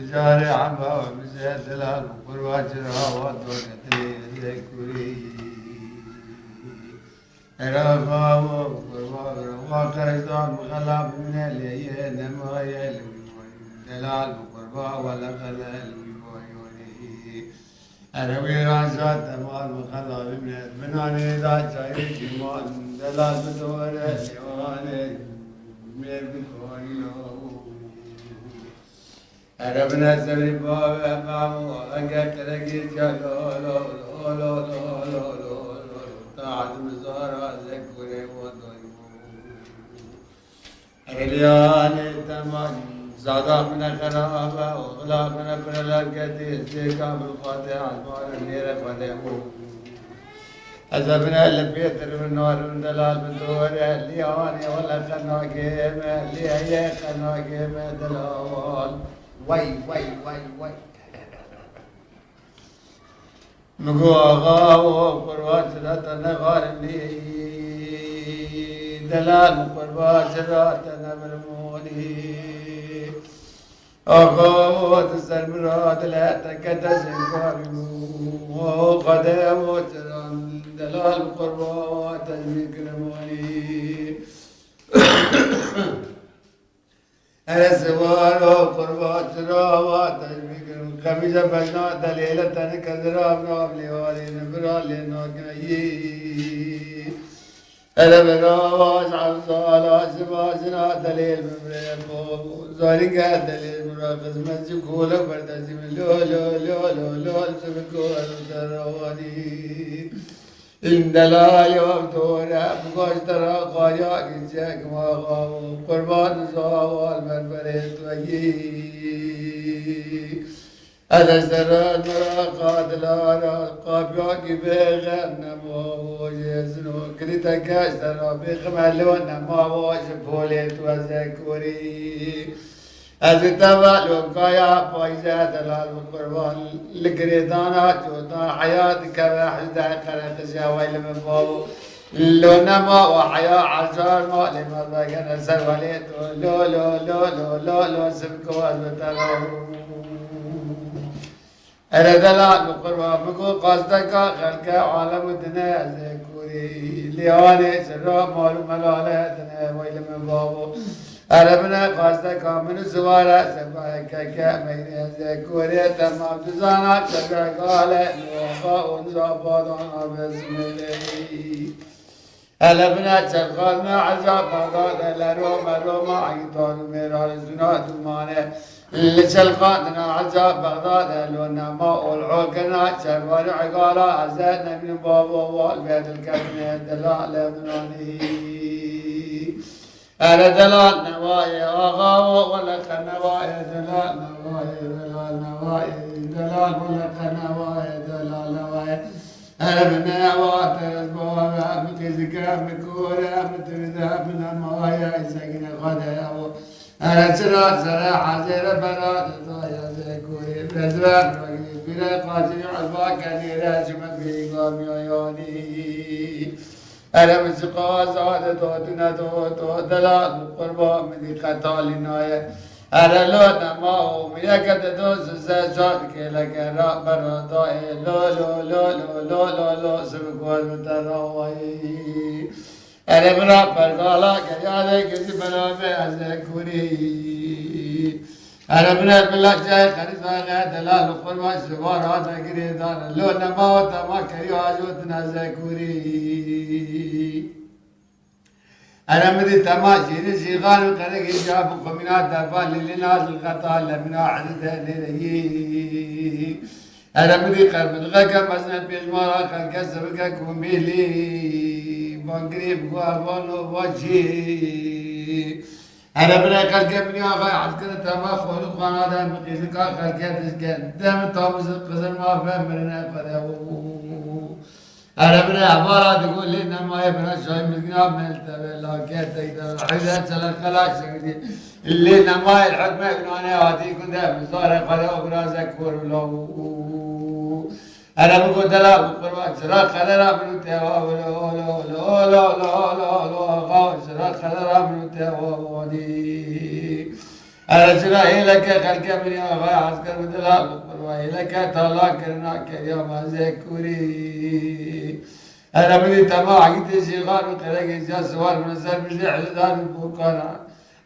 تجاري عبا ومزيد دلال وقرواجرها ودوكتي ذكري رغا وقروا وقيدان وغلاب من اليين ما يلوي دلال وقربا ولا غلال ويوني أروي راسات مال وخلاب من المناني ذا جاي جمال دلال بدور اليواني ربنا سبحانه وتعالى أنجت لك جلال تعد مزارع ذكر وضيم رليان تمام زادا من خرابة وغلا من برلقة زيكا بالفاتحة المال نير فدمو أزبنا لبيت من نور من دلال بدور لياني ولا خناقيم ليه خناقيم دلال وي مقو آغا وقربات سراتنا غارم لي دلال وقربات سراتنا مرموني آغا تسر مراد لا تكدس انكارمو قدم وترام دلال وقربات تجميك نموني أنا سوار وقربات سراوات تجميك خميسة بجنا دليلة كذراب نابلي والي نبرالي ناكني أنا براواز عبزالا سباسنا دليل مبريبو زارينجا دليل مراقز منزي كولا بردازي من لو سبكولا ترواني إن دلال يوم دورا بقاش ترى قايا كنشاك ما غاو قربان زوال من بريت ويي هذا سراد مراقات لارا قابيا كي بيغم نمو يزنو كريتا كاش ترى بيخملون نمو شبوليت وزكوري أزي تبالو كايا بايزا دلال وقربان لقريدانا جوتا حياتك بحجدا خلق زاويل من بابو لو نما وحيا عشار ما لما بقنا سواليت لو سبكو أزبتلو أنا دلال وقربان بكو قصدك خلق عالم الدنيا زكوري لياني سرا مالو ملالتنا ويل من بابو أربنا قصدك من سوارا سبايك كامير زكوري تمام تزانا تبع قال نوخا ونزابادنا بسم الله ألبنا تشغلنا عذاب هذا لروما عيطان ميرا زنا دمانه لشلقاتنا عذاب بغداد لونما والعوكنا شبال عقالا أزادنا من بابا والبيت الكبنة دلال مناني أنا دلال نوايا أغاو ولك نوايا دلال نوايا دلال ولك نوايا دلال نوايا أنا بنا واتر البوابة مكزكا مكورا متردا من الموايا ساكنة غدا أنا سرا حزير بنات طايا زكوري بزران بلا قاسي عباك نيرا شمك في قام يوني أنا مسقى زاد توتنا تو دلال قربا من قتال نايا أنا لو نماو ميكد دوس زاد كلك راب براداي لو سبقوا متراوي أنا برا برقالا كيالي كذي بلا بأزكوري أنا بلا جاي خريطة غير دلال قربا سوار هذا قريدان لو نماو تما كريو عجوتنا زكوري أنا مدي تماشي نسيغان وقرق إجاب وقمنات دفال للناس القطال لمنا عددها لريي أنا مدي قرب الغاكا مسنا بيجمارا خلقا سبقا كوميلي بانقريب قوابانو واجي أنا بنا خلقا مني آخا عسكرة تما خولو خانا دا مقيسكا خلقا تسكا دام طامس القزر ما فهم مرنا فداو أنا بنا عبارة تقول لي إنما يبنى شوي ملقنا ملتبه لكن تقدر حيث سلك خلاص سكتي اللي إنما الحكمة يبنوني واتي كنت بصارة خدا وبرازك ورلو أنا بقول دلا بقربان سرا خدا منو توا لا غاو سرا خدا منو توا ودي ارجلا لك خلق من آغای عسکر بدلا بقروائی لك تالا کرنا که یا مازه کوری ارمدی تما عقیده شیغان و قرق جا سوار منصر بشی حلدان بوکانا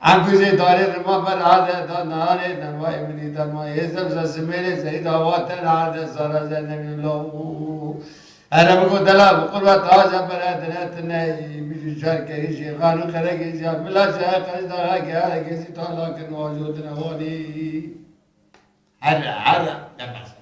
عمکوزی داری رما بر عاده تا نهاره نمای منی تما یہ سب سمیلی سید آواتن عاده سارا زنمی لو ارمکو دلا بقربت آجا برادنات نهی بیشی شار کری شیغان و قرق جا بلا شای قرش دارا که آره کسی تالا کن موجود نوانی حرا حرا نفس